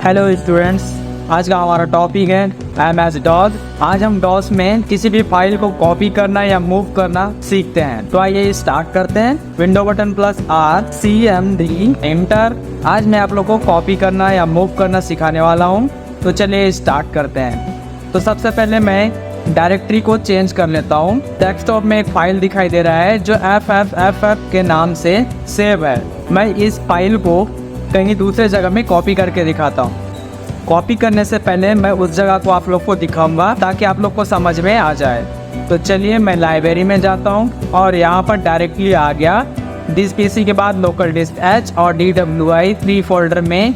Hello students, आज का हमारा टॉपिक है MS DOS। आज हम DOS में किसी भी फाइल को कॉपी करना या मूव करना सीखते हैं। तो आइए स्टार्ट करते हैं। Window button plus R CMD enter. आज मैं आप लोग को कॉपी करना या मूव करना सिखाने वाला हूँ। तो चलिए स्टार्ट करते हैं। तो सबसे पहले मैं डायरेक्टरी को चेंज कर लेता हूँ। डेस्कटॉप में एक फाइल दिखाई दे रहा है जो FFFF के नाम से सेव है। मैं इस फाइल को कहीं दूसरे जगह में कॉपी करके दिखाता हूँ। कॉपी करने से पहले मैं उस जगह को आप लोग को दिखाऊंगा ताकि आप लोग को समझ में आ जाए। तो चलिए मैं लाइब्रेरी में जाता हूँ और यहाँ पर डायरेक्टली आ गया। दिस PC के बाद लोकल डिस्क H और DWI 3 फोल्डर में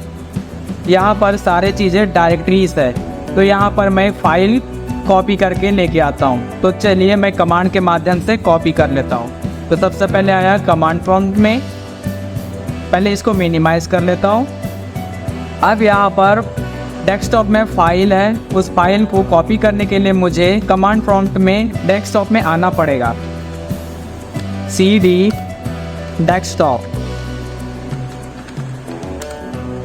यहाँ पर सारे चीज़ें डायरेक्टरीज है। तो यहाँ पर मैं फाइल कॉपी करके लेके आता हूँ। तो चलिए मैं कमांड के माध्यम से कॉपी कर लेता हूँ। तो सबसे पहले आया कमांड प्रॉम्प्ट में, पहले इसको मिनिमाइज कर लेता हूँ। अब यहाँ पर डेस्कटॉप में फाइल है, उस फाइल को कॉपी करने के लिए मुझे कमांड प्रॉम्प्ट में डेस्कटॉप में आना पड़ेगा। CD desktop.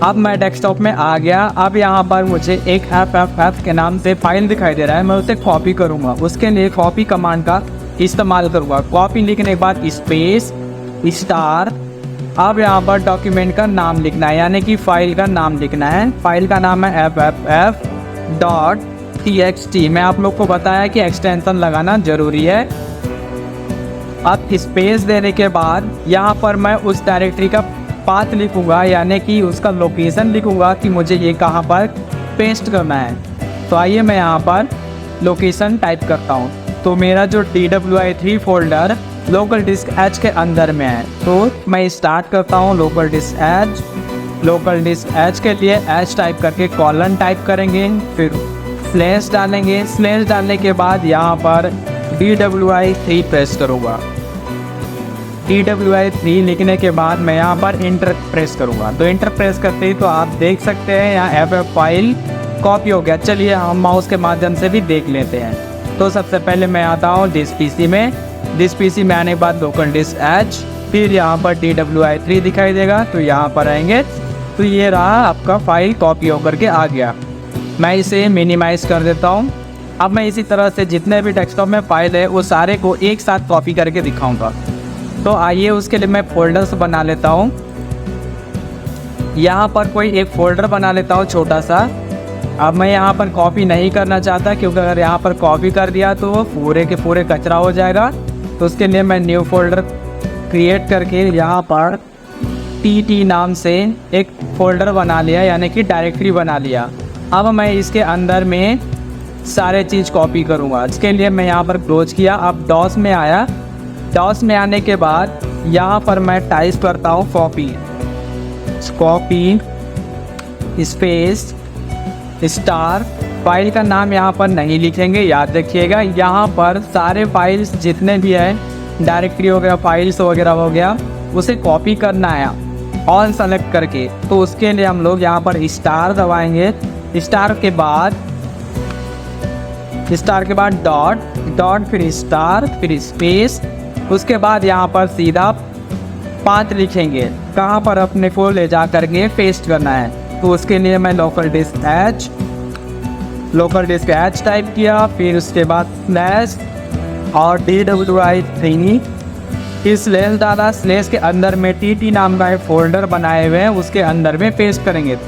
अब मैं डेस्कटॉप में आ गया। अब यहाँ पर मुझे एक FFF के नाम से फाइल दिखाई दे रहा है, मैं उसे कॉपी करूँगा। उसके लिए कॉपी कमांड का इस्तेमाल करूँगा। कॉपी लिखने के बाद स्पेस स्टार। अब यहाँ पर डॉक्यूमेंट का नाम लिखना है, यानी कि फाइल का नाम लिखना है। फाइल का नाम है FFF.txt। मैं आप लोग को बताया कि एक्सटेंशन लगाना जरूरी है। अब स्पेस देने के बाद यहाँ पर मैं उस डायरेक्टरी का पाथ लिखूँगा, यानी कि उसका लोकेशन लिखूँगा कि मुझे ये कहाँ पर पेस्ट करना है। तो आइए मैं यहाँ पर लोकेशन टाइप करता हूँ। तो मेरा जो DWI 3 folder local disk H के अंदर में है। तो मैं स्टार्ट करता हूँ local disk H। Local disk H के लिए H टाइप करके कॉलन टाइप करेंगे, फिर स्लैश डालेंगे। स्लैश डालने के बाद यहाँ पर DWI 3 प्रेस करूँगा। DWI 3 लिखने के बाद मैं यहाँ पर इंटर प्रेस करूँगा। तो इंटर प्रेस करते ही तो आप देख सकते हैं यहाँ FF फाइल कॉपी हो गया। चलिए हम माउस के माध्यम से भी देख लेते हैं। तो सबसे पहले मैं आता हूँ डिस्क PC में। डिस्क PC में आने के बाद लोकल डिस्क H, फिर यहाँ पर DWI 3 दिखाई देगा। तो यहाँ पर आएंगे तो ये रहा आपका फाइल कॉपी होकर के आ गया। मैं इसे मिनिमाइज कर देता हूँ। अब मैं इसी तरह से जितने भी डेस्कटॉप में फाइल है वो सारे को एक साथ कॉपी करके दिखाऊंगा। तो आइए उसके लिए मैं फोल्डर्स बना लेता हूँ। यहाँ पर कोई एक फोल्डर बना लेता हूँ छोटा सा। अब मैं यहाँ पर कॉपी नहीं करना चाहता, क्योंकि अगर यहाँ पर कॉपी कर दिया तो वो पूरे के पूरे कचरा हो जाएगा। तो उसके लिए मैं न्यू फोल्डर क्रिएट करके यहाँ पर TT नाम से एक फ़ोल्डर बना लिया, यानी कि डायरेक्टरी बना लिया। अब मैं इसके अंदर में सारे चीज़ कॉपी करूँगा। इसके लिए मैं यहाँ पर क्लोज किया। अब DOS में आया। DOS में आने के बाद यहाँ पर मैं टाइप करता हूँ कॉपी स्पेस स्टार। फाइल का नाम यहाँ पर नहीं लिखेंगे, याद रखिएगा। यहाँ पर सारे फाइल्स जितने भी हैं, डायरेक्टरी हो गया, फाइल्स वगैरह हो गया, उसे कॉपी करना है ऑल सेलेक्ट करके। तो उसके लिए हम लोग यहाँ पर स्टार दबाएंगे। स्टार के बाद डॉट फिर स्टार फिर स्पेस। उसके बाद यहाँ पर सीधा पाथ लिखेंगे, कहाँ पर अपने को ले जा करके पेस्ट करना है। तो उसके लिए मैं लोकल डिस्क H टाइप किया, फिर उसके बाद स्लैश और DWI 3 फिर स्लैश डाला। स्लैश के अंदर में TT नाम का एक फोल्डर बनाए हुए हैं, उसके अंदर में पेस्ट करेंगे।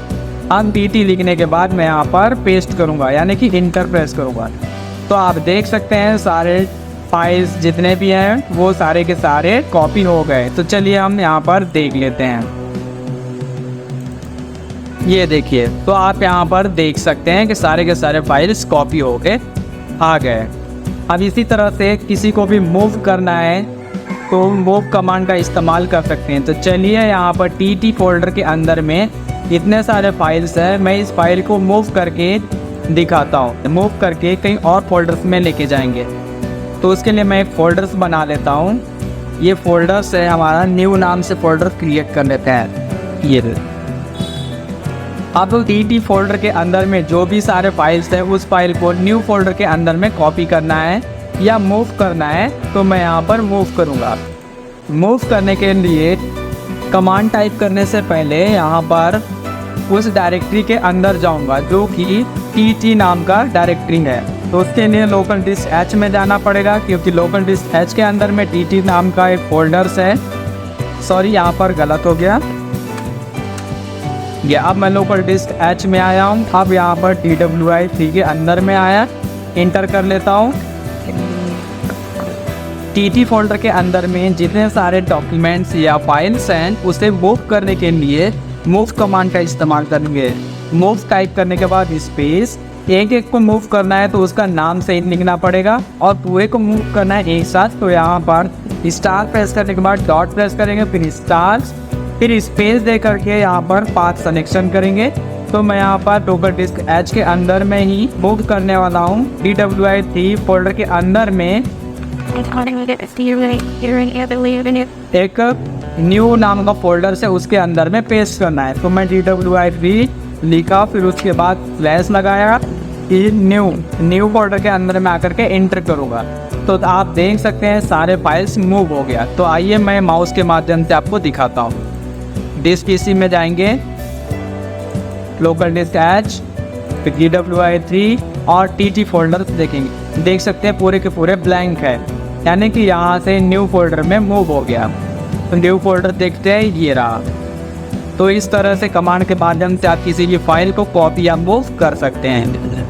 अब TT लिखने के बाद मैं यहाँ पर पेस्ट करूँगा, यानी कि इंटर प्रेस करूँगा। तो आप देख सकते हैं सारे फाइल्स जितने भी हैं वो सारे के सारे कॉपी हो गए। तो चलिए हम यहाँ पर देख लेते हैं। ये देखिए, तो आप यहाँ पर देख सकते हैं कि सारे के सारे फाइल्स कॉपी हो के आ गए। अब इसी तरह से किसी को भी मूव करना है तो मूव कमांड का इस्तेमाल कर सकते हैं। तो चलिए यहाँ पर TT फोल्डर के अंदर में इतने सारे फाइल्स हैं, मैं इस फाइल को मूव करके दिखाता हूँ। मूव करके कहीं और फोल्डर्स में लेके जाएंगे। तो उसके लिए मैं एक फ़ोल्डर्स बना लेता हूँ। ये फ़ोल्डर्स है हमारा, न्यू नाम से फ़ोल्डर क्रिएट कर लेते हैं। ये अब TT फोल्डर के अंदर में जो भी सारे फाइल्स हैं उस फाइल को न्यू फोल्डर के अंदर में कॉपी करना है या मूव करना है। तो मैं यहाँ पर मूव करूँगा। मूव करने के लिए कमांड टाइप करने से पहले यहाँ पर उस डायरेक्टरी के अंदर जाऊंगा जो कि टी नाम का डायरेक्टरी है। तो उसके लिए लोकल डिस्क एच में जाना पड़ेगा, क्योंकि लोकल डिस्क एच के अंदर में टी नाम का एक फोल्डर्स है। सॉरी, यहाँ पर गलत हो गया। ये अब मैं लोकल डिस्क एच में आया हूँ। अब यहाँ पर TWI3 के अंदर में आया, इंटर कर लेता हूँ। टी फोल्डर के अंदर में जितने सारे डॉक्यूमेंट्स या फाइल्स हैं उसे मूव करने के लिए मूव कमांड का इस्तेमाल करेंगे। मूव टाइप करने के बाद स्पेस, एक एक को मूव करना है तो उसका नाम सही लिखना पड़ेगा, और पूरे को मूव करना है एक साथ। तो यहाँ पर स्टार प्रेस करने के बाद डॉट प्रेस करेंगे, फिर स्टार, फिर स्पेस दे करके यहाँ पर पाथ सिलेक्शन करेंगे। तो मैं यहाँ पर लोकल डिस्क एच के अंदर में ही मूव करने वाला हूँ। TWI3 फोल्डर के अंदर में एक न्यू नाम का फोल्डर से उसके अंदर में पेस्ट करना है। तो मैं TWI3 लिखा, फिर उसके बाद स्लैश लगाया, फिर न्यू फोल्डर के अंदर में आकर के एंटर करूँगा। तो आप देख सकते हैं सारे फाइल्स मूव हो गया। तो आइए मैं माउस के माध्यम से आपको दिखाता हूँ। डिस्क पीसी में जाएंगे, लोकल डिस्क एच, फिर TWI3 और टी फोल्डर देखेंगे। देख सकते हैं पूरे के पूरे ब्लैंक है, यानी कि यहाँ से न्यू फोल्डर में मूव हो गया। तो न्यू फोल्डर देखते हैं, ये रहा। तो इस तरह से कमांड के माध्यम से आप किसी भी फाइल को कॉपी या मूव कर सकते हैं।